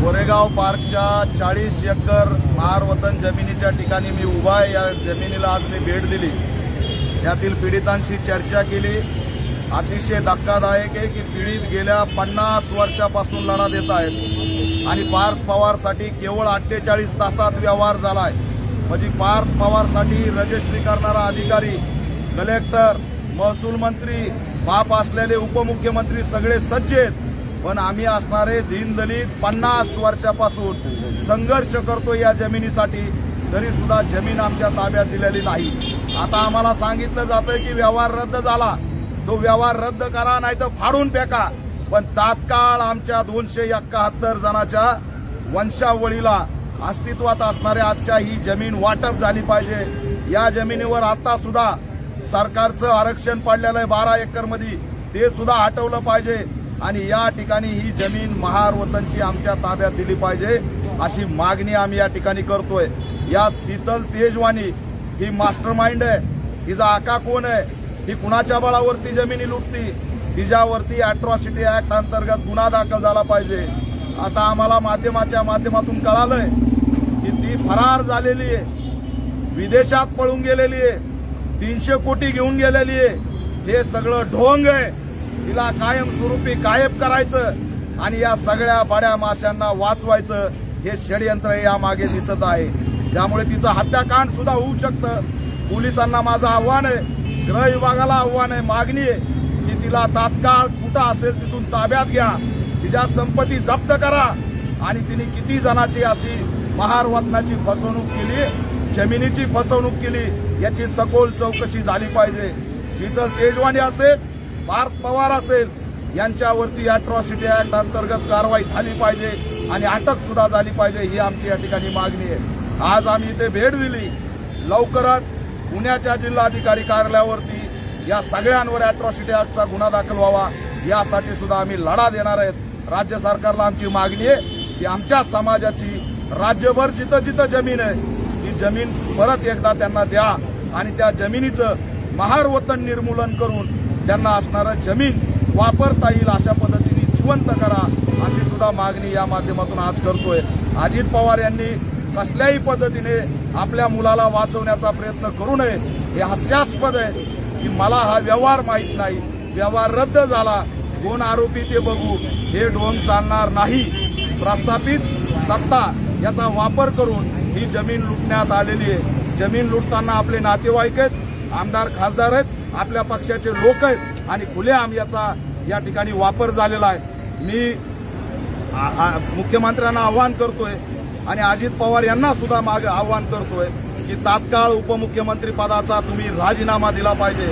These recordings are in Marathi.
कोरेगाव पार्कच्या 40 एकर महार वतन जमिनीच्या ठिकाणी मी उभा आहे। या जमिनीला आज मी भेट दिली, यातील पीडितांशी चर्चा केली। अतिशय धक्कादायक आहे की पीडित गेल्या 50 वर्षापासून लढा देत आहेत आणि पार्थ पवारसाठी केवळ 48 तासात व्यवहार झालाय। म्हणजे पार्थ पवारसाठी रजिस्ट्री करणारा अधिकारी, कलेक्टर, महसूल मंत्री, बाप असलेले उपमुख्यमंत्री सगळे सज्ज आहेत, पण आम्ही असणारे दीनदलित 50 वर्षापासून संघर्ष करतो या जमिनीसाठी, तरी सुद्धा जमीन आमच्या ताब्यात दिलेली नाही। आता आम्हाला सांगितलं जातंय की व्यवहार रद्द झाला, तो व्यवहार रद्द करा नाही तर फाडून फेका, पण तात्काळ आमच्या 271 जणांच्या वंशावळीला अस्तित्वात असणाऱ्या आजच्या ही जमीन वाटप झाली पाहिजे। या जमिनीवर आता सुद्धा सरकारचं आरक्षण पडलेलं आहे 12 एकर मध्ये, ते सुद्धा हटवलं पाहिजे आणि या ठिकाणी ही जमीन महार वतनची आमच्या ताब्यात दिली पाहिजे अशी मागणी आम्ही या ठिकाणी करतोय। या शीतल तेजवानी ही मास्टरमाइंड आहे, हिचा आका कोण आहे, ही कुणाच्या बळावरती जमिनी लुटती, तिच्यावरती अॅट्रॉसिटी ऍक्ट अंतर्गत गुन्हा दाखल झाला पाहिजे। आता आम्हाला माध्यमाच्या माध्यमातून कळालंय की ती फरार झालेली आहे, विदेशात पळून गेलेली आहे, 300 कोटी घेऊन गेलेली आहे। हे सगळं ढोंग आहे, तिला कायमस्वरूपी गायब करायचं आणि या सगळ्या बड्या माशांना वाचवायचं, हे षडयंत्र यामागे दिसत आहे। त्यामुळे तिचं हत्याकांड सुद्धा होऊ शकतं। पोलिसांना माझं आव्हान आहे, गृह विभागाला आव्हान आहे, मागणी आहे की तिला तात्काळ कुठं असेल तिथून ताब्यात घ्या, तिच्या संपत्ती जप्त करा आणि तिने किती जणांची अशी महार वतनाची फसवणूक केली, जमिनीची फसवणूक केली, याची सखोल चौकशी झाली पाहिजे। शीतल तेजवानी असेल, पार्थ पवार असेल, यांच्यावरती अॅट्रॉसिटी ऍक्ट अंतर्गत कारवाई झाली पाहिजे आणि अटक सुद्धा झाली पाहिजे, ही आमची या ठिकाणी मागणी आहे। आज आम्ही इथे भेट दिली, लवकरच पुण्याच्या जिल्हाधिकारी कार्यालयावरती या सगळ्यांवर अॅट्रॉसिटी ऍक्टचा गुन्हा दाखल व्हावा, यासाठी सुद्धा आम्ही लढा देणार आहेत। राज्य सरकारला आमची मागणी आहे की आमच्या समाजाची राज्यभर जिथं जिथं जमीन आहे ती जमीन परत एकदा त्यांना द्या आणि त्या जमिनीचं महार वतन निर्मूलन करून त्यांना असणारं जमीन वापरता येईल अशा पद्धतीने जिवंत करा, अशी सुद्धा मागणी या माध्यमातून आज करतोय। अजित पवार यांनी कसल्याही पद्धतीने आपल्या मुलाला वाचवण्याचा प्रयत्न करू नये। हे हास्यास्पद आहे की मला हा व्यवहार माहीत नाही, व्यवहार रद्द झाला, कोण आरोपी ते बघू, हे ढोंग चालणार नाही। प्रस्थापित सत्ता याचा वापर करून ही जमीन लुटण्यात आलेली आहे। जमीन लुटताना आपले नातेवाईक आहेत, आमदार खासदार आहेत, आपल्या पक्षाचे लोक आहेत आणि खुलेआम याचा या ठिकाणी वापर झालेला आहे। मी मुख्यमंत्र्यांना आवाहन करतोय आणि अजित पवार यांना सुद्धा मागे आवाहन करतोय की तात्काळ उपमुख्यमंत्री पदाचा तुम्ही राजीनामा दिला पाहिजे।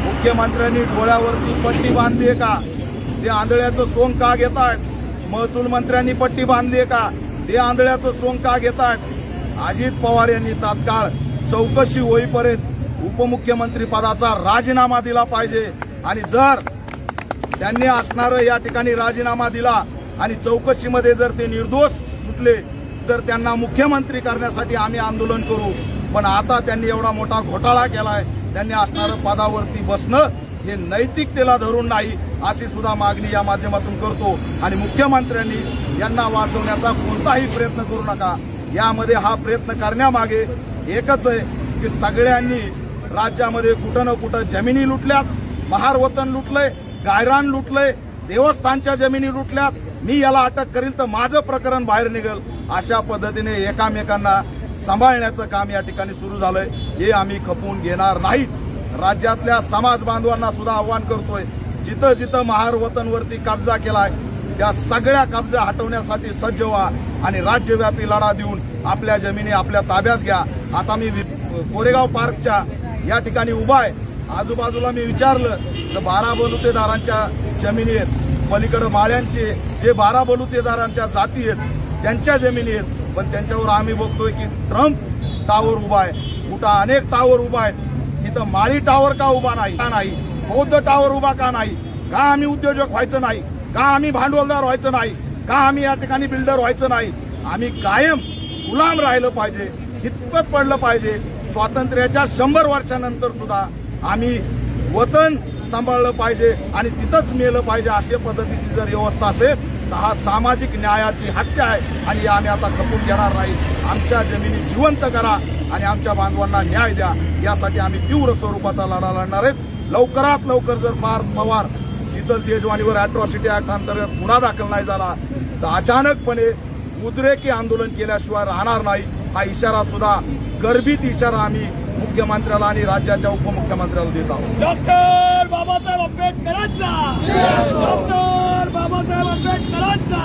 मुख्यमंत्र्यांनी डोळ्यावरती पट्टी बांधली आहे का, ते आंधळ्याचं सोंग का घेत आहेत? महसूल मंत्र्यांनी पट्टी बांधली आहे का, ते आंधळ्याचं सोंग का घेत आहेत? अजित पवार यांनी तात्काळ चौकशी होईपर्यंत उपमुख्यमंत्री पदाचा राजीनामा दिला पाहिजे आणि जर त्यांनी असणारं या ठिकाणी राजीनामा दिला आणि चौकशीमध्ये जर ते निर्दोष सुटले तर त्यांना मुख्यमंत्री करण्यासाठी आम्ही आंदोलन करू। पण आता त्यांनी एवढा मोठा घोटाळा केलाय, त्यांनी असणारं पदावरती बसणं हे नैतिकतेला धरून नाही, अशी सुद्धा मागणी या माध्यमातून करतो आणि मुख्यमंत्र्यांनी यांना वाचवण्याचा कोणताही प्रयत्न करू नका। यामध्ये हा प्रयत्न करण्यामागे एकच आहे की सगळ्यांनी राज्यामध्ये कुठं ना कुठं जमिनी लुटल्यात, महार वतन लुटलंय, गायरान लुटलंय, देवस्थानच्या जमिनी लुटल्यात, मी याला अटक करील तर माझं प्रकरण बाहेर निघेल, अशा पद्धतीने एकामेकांना सांभाळण्याचं काम या ठिकाणी सुरू झालंय, हे आम्ही खपवून घेणार नाहीत। राज्यातल्या समाज बांधवांना सुद्धा आव्हान करतोय, जिथं जिथं महार वतनवरती कब्जा केलाय त्या सगळ्या कब्जा हटवण्यासाठी सज्ज व्हा आणि राज्यव्यापी लढा देऊन आपल्या जमिनी आपल्या ताब्यात घ्या। आता मी कोरेगाव पार्कच्या या ठिकाणी उभा आहे, आजूबाजूला मी विचारलं तर 12 बलुतेदारांच्या जमिनी आहेत, पलीकडे माळ्यांचे जे 12 बलुतेदारांच्या जाती आहेत त्यांच्या जमिनी आहेत, पण त्यांच्यावर आम्ही बघतोय की ट्रम्प टावर उभा आहे, कुठं अनेक टावर उभा आहेत, तिथं माळी टावर का उभा नाही, बौद्ध टावर उभा का नाही, का आम्ही उद्योजक व्हायचं नाही, का आम्ही भांडवलदार व्हायचं नाही, का आम्ही या ठिकाणी बिल्डर व्हायचं नाही, आम्ही कायम गुलाम राहिलं पाहिजे, हितपत पडलं पाहिजे। स्वातंत्र्याच्या 100 वर्षानंतर सुद्धा आम्ही वतन सांभाळलं पाहिजे आणि तिथंच मेलं पाहिजे, अशा पद्धतीची जर व्यवस्था असेल तर हा सामाजिक न्यायाची हत्या आहे आणि हे आम्ही आता खपून घेणार नाही। आमच्या जमिनी जिवंत करा आणि आमच्या बांधवांना न्याय द्या, यासाठी आम्ही तीव्र स्वरूपाचा लढा लढणार आहेत। लवकरात लवकर जर पवार शीतल तेजवानीवर अॅट्रॉसिटी ऍक्ट अंतर्गत गुन्हा दाखल नाही झाला तर अचानकपणे उद्रेकी आंदोलन केल्याशिवाय राहणार नाही, हा इशारा सुद्धा गर्भित इशारा आम्ही मुख्यमंत्र्याला आणि राज्याच्या उपमुख्यमंत्र्याला देत आहोत। डॉक्टर बाबासाहेब आंबेडकरांचा, डॉक्टर बाबासाहेब आंबेडकरांचा।